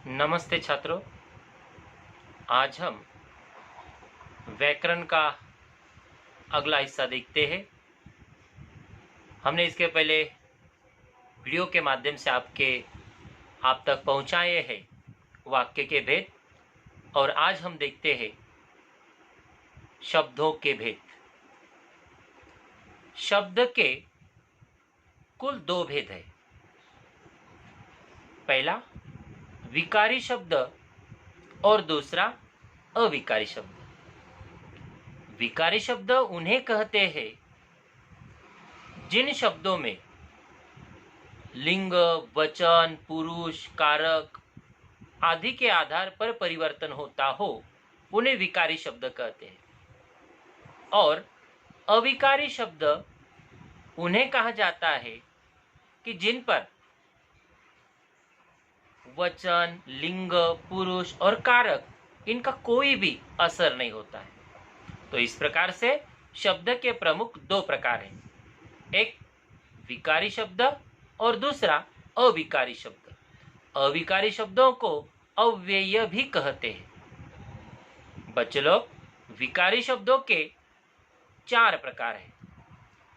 नमस्ते छात्रों। आज हम व्याकरण का अगला हिस्सा देखते हैं। हमने इसके पहले वीडियो के माध्यम से आप तक पहुंचाए हैं वाक्य के भेद, और आज हम देखते हैं शब्दों के भेद। शब्द के कुल दो भेद है। पहला विकारी शब्द और दूसरा अविकारी शब्द। विकारी शब्द उन्हें कहते हैं जिन शब्दों में लिंग, वचन, पुरुष, कारक आदि के आधार पर परिवर्तन होता हो, उन्हें विकारी शब्द कहते हैं। और अविकारी शब्द उन्हें कहा जाता है कि जिन पर वचन, लिंग, पुरुष और कारक इनका कोई भी असर नहीं होता है। तो इस प्रकार से शब्द के प्रमुख दो प्रकार हैं, एक विकारी शब्द और दूसरा अविकारी शब्द। अविकारी शब्दों को अव्यय भी कहते हैं। बच्चे लोग, विकारी शब्दों के चार प्रकार हैं।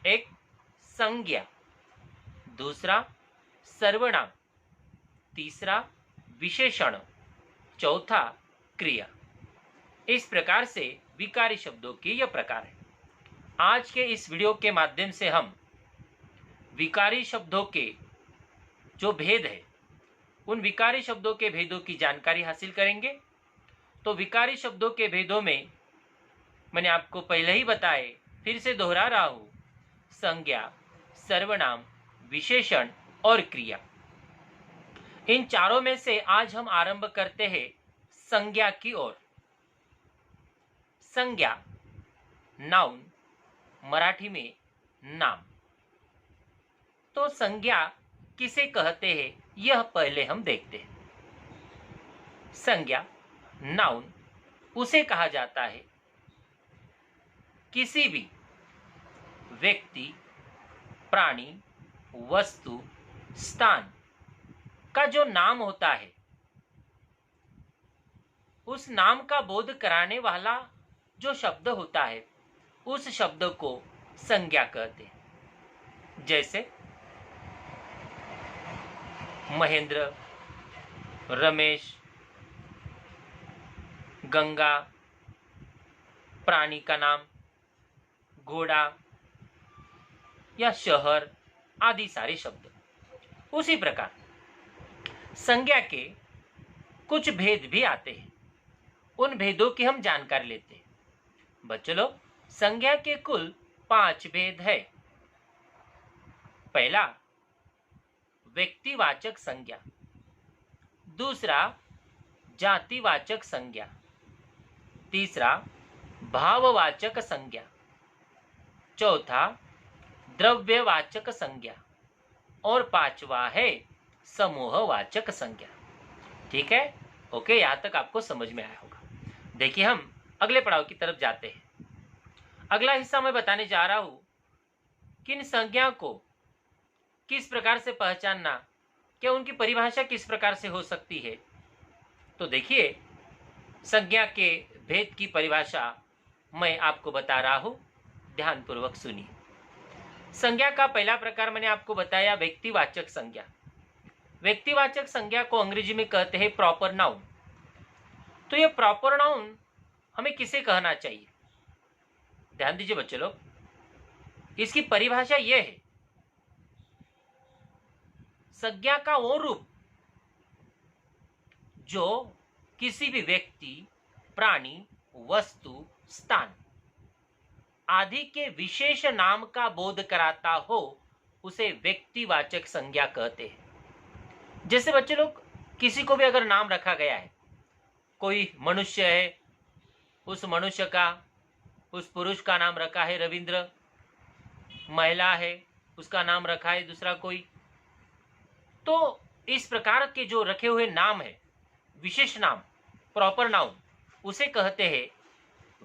एक संज्ञा, दूसरा सर्वनाम, तीसरा विशेषण, चौथा क्रिया। इस प्रकार से विकारी शब्दों के यह प्रकार है। आज के इस वीडियो के माध्यम से हम विकारी शब्दों के जो भेद है, उन विकारी शब्दों के भेदों की जानकारी हासिल करेंगे। तो विकारी शब्दों के भेदों में मैंने आपको पहले ही बताए, फिर से दोहरा रहा हूं, संज्ञा, सर्वनाम, विशेषण और क्रिया। इन चारों में से आज हम आरंभ करते हैं संज्ञा की ओर। संज्ञा, नाउन, मराठी में नाम। तो संज्ञा किसे कहते हैं, यह पहले हम देखते हैं। संज्ञा, नाउन, उसे कहा जाता है किसी भी व्यक्ति, प्राणी, वस्तु, स्थान का जो नाम होता है, उस नाम का बोध कराने वाला जो शब्द होता है, उस शब्द को संज्ञा कहते हैं। जैसे महेंद्र, रमेश, गंगा, प्राणी का नाम, घोड़ा या शहर आदि सारे शब्द। उसी प्रकार संज्ञा के कुछ भेद भी आते हैं। उन भेदों की हम जानकारी लेते हैं। बच्चों लोग, संज्ञा के कुल 5 भेद है। पहला व्यक्तिवाचक संज्ञा, दूसरा जातिवाचक संज्ञा, तीसरा भाववाचक संज्ञा, चौथा द्रव्यवाचक संज्ञा और पांचवा है समूहवाचक संज्ञा। ठीक है? ओके, यहां तक आपको समझ में आया होगा। देखिए, हम अगले पड़ाव की तरफ जाते हैं। अगला हिस्सा मैं बताने जा रहा हूं कि इन संज्ञा को किस प्रकार से पहचानना, क्या उनकी परिभाषा किस प्रकार से हो सकती है। तो देखिए, संज्ञा के भेद की परिभाषा मैं आपको बता रहा हूं, ध्यानपूर्वक सुनिए। संज्ञा का पहला प्रकार मैंने आपको बताया, व्यक्तिवाचक संज्ञा। व्यक्तिवाचक संज्ञा को अंग्रेजी में कहते हैं प्रॉपर नाउन। तो ये प्रॉपर नाउन हमें किसे कहना चाहिए? ध्यान दीजिए बच्चे लोग, इसकी परिभाषा यह है, संज्ञा का वो रूप जो किसी भी व्यक्ति, प्राणी, वस्तु, स्थान आदि के विशेष नाम का बोध कराता हो, उसे व्यक्तिवाचक संज्ञा कहते हैं। जैसे बच्चे लोग, किसी को भी अगर नाम रखा गया है, कोई मनुष्य है, उस मनुष्य का, उस पुरुष का नाम रखा है रविंद्र, महिला है, उसका नाम रखा है दूसरा कोई, तो इस प्रकार के जो रखे हुए नाम है, विशेष नाम, प्रॉपर नाउन, उसे कहते हैं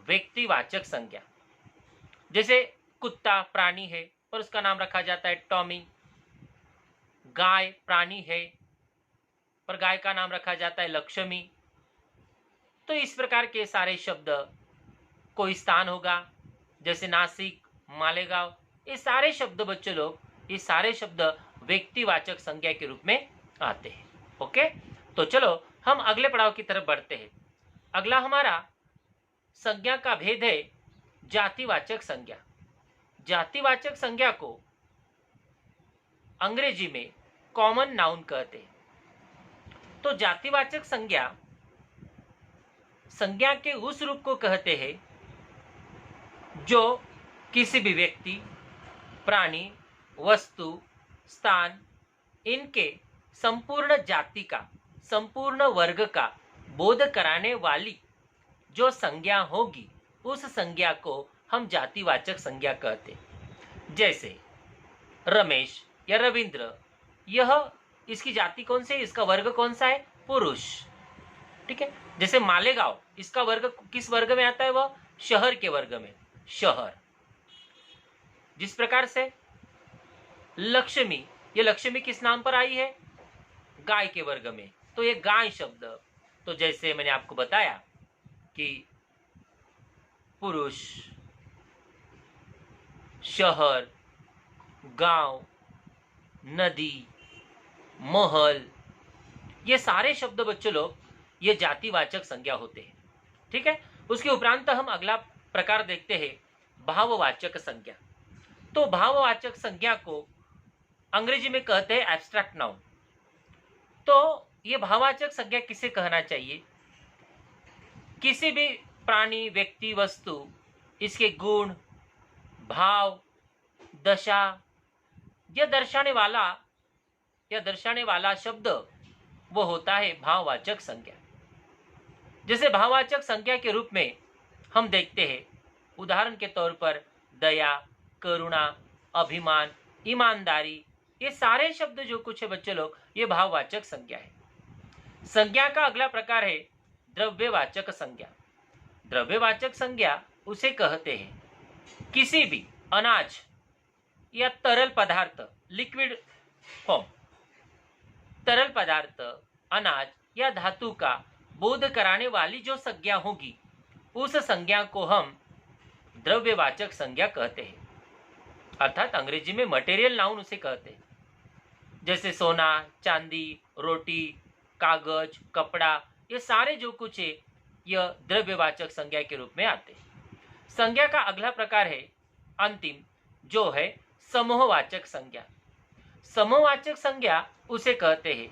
व्यक्तिवाचक संज्ञा। जैसे कुत्ता प्राणी है और उसका नाम रखा जाता है टॉमी, गाय प्राणी है पर गाय का नाम रखा जाता है लक्ष्मी। तो इस प्रकार के सारे शब्द, कोई स्थान होगा जैसे नासिक, मालेगांव, ये सारे शब्द बच्चों लोग, ये सारे शब्द व्यक्तिवाचक संज्ञा के रूप में आते हैं। ओके, तो चलो हम अगले पड़ाव की तरफ बढ़ते हैं। अगला हमारा संज्ञा का भेद है जातिवाचक संज्ञा। जातिवाचक संज्ञा को अंग्रेजी में कॉमन नाउन कहते हैं। तो जातिवाचक संज्ञा संज्ञा के उस रूप को कहते हैं जो किसी भी व्यक्ति, प्राणी, वस्तु, स्थान, इनके संपूर्ण जाति का, संपूर्ण वर्ग का बोध कराने वाली जो संज्ञा होगी, उस संज्ञा को हम जातिवाचक संज्ञा कहते हैं। जैसे रमेश या रविंद्र, यह इसकी जाति कौन सी है, इसका वर्ग कौन सा है, पुरुष। ठीक है। जैसे मालेगांव, इसका वर्ग किस वर्ग में आता है, वह शहर के वर्ग में, शहर। जिस प्रकार से लक्ष्मी, ये लक्ष्मी किस नाम पर आई है, गाय के वर्ग में, तो ये गाय शब्द। तो जैसे मैंने आपको बताया कि पुरुष, शहर, गांव, नदी, महल, ये सारे शब्द बच्चों लोग ये जातिवाचक संज्ञा होते हैं। ठीक है। उसके उपरांत हम अगला प्रकार देखते हैं भाववाचक संज्ञा। तो भाववाचक संज्ञा को अंग्रेजी में कहते हैं एब्स्ट्रैक्ट नाउन। तो ये भाववाचक संज्ञा किसे कहना चाहिए, किसी भी प्राणी, व्यक्ति, वस्तु, इसके गुण, भाव, दशा यह दर्शाने वाला शब्द वो होता है भाववाचक संज्ञा। जैसे भाववाचक संज्ञा के रूप में हम देखते हैं, उदाहरण के तौर पर दया, करुणा, अभिमान, ईमानदारी, ये सारे शब्द जो कुछ है बच्चे लोग, ये भाववाचक संज्ञा है। संज्ञा का अगला प्रकार है द्रव्यवाचक संज्ञा। द्रव्यवाचक संज्ञा उसे कहते हैं किसी भी अनाज या तरल पदार्थ, लिक्विड फॉर्म, तरल पदार्थ, अनाज या धातु का बोध कराने वाली जो संज्ञा होगी, उस संज्ञा को हम द्रव्यवाचक संज्ञा कहते हैं। अर्थात अंग्रेजी में मटेरियल नाउन उसे कहते हैं। जैसे सोना, चांदी, रोटी, कागज, कपड़ा, ये सारे जो कुछ है यह द्रव्यवाचक संज्ञा के रूप में आते हैं। संज्ञा का अगला प्रकार है अंतिम, जो है समूहवाचक संज्ञा। समूहवाचक संज्ञा उसे कहते हैं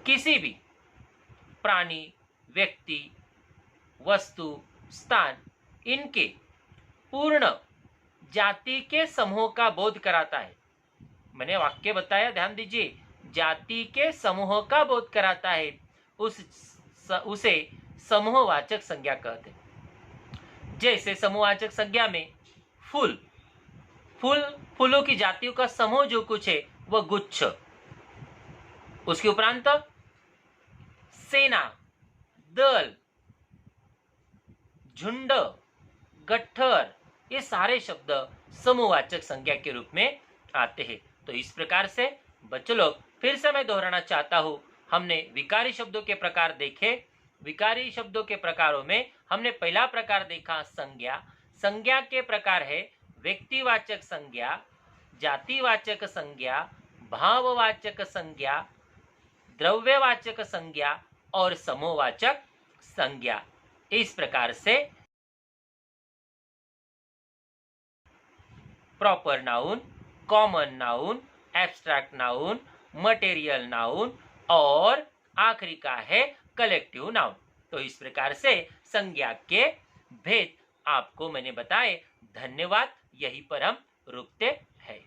किसी भी प्राणी, व्यक्ति, वस्तु, स्थान, इनके पूर्ण जाति के समूह का बोध कराता है। मैंने वाक्य बताया, ध्यान दीजिए, जाति के समूह का बोध कराता है, उसे समूहवाचक संज्ञा कहते हैं। जैसे समूहवाचक संज्ञा में फूलों की जातियों का समूह जो कुछ है वह गुच्छ, उसके उपरांत सेना, दल, झुंड, गट्ठर, ये सारे शब्द समूहवाचक संज्ञा के रूप में आते हैं। तो इस प्रकार से बच्चों लोग, फिर से मैं दोहराना चाहता हूं, हमने विकारी शब्दों के प्रकार देखे। विकारी शब्दों के प्रकारों में हमने पहला प्रकार देखा संज्ञा। संज्ञा के प्रकार है व्यक्तिवाचक संज्ञा, जातिवाचक संज्ञा, भाववाचक संज्ञा, द्रव्यवाचक संज्ञा और समूहवाचक संज्ञा। इस प्रकार से proper noun, common noun, abstract noun, material noun और आखिरी का है कलेक्टिव नाउन। तो इस प्रकार से संज्ञा के भेद आपको मैंने बताए। धन्यवाद। यहीं पर हम रुकते हैं।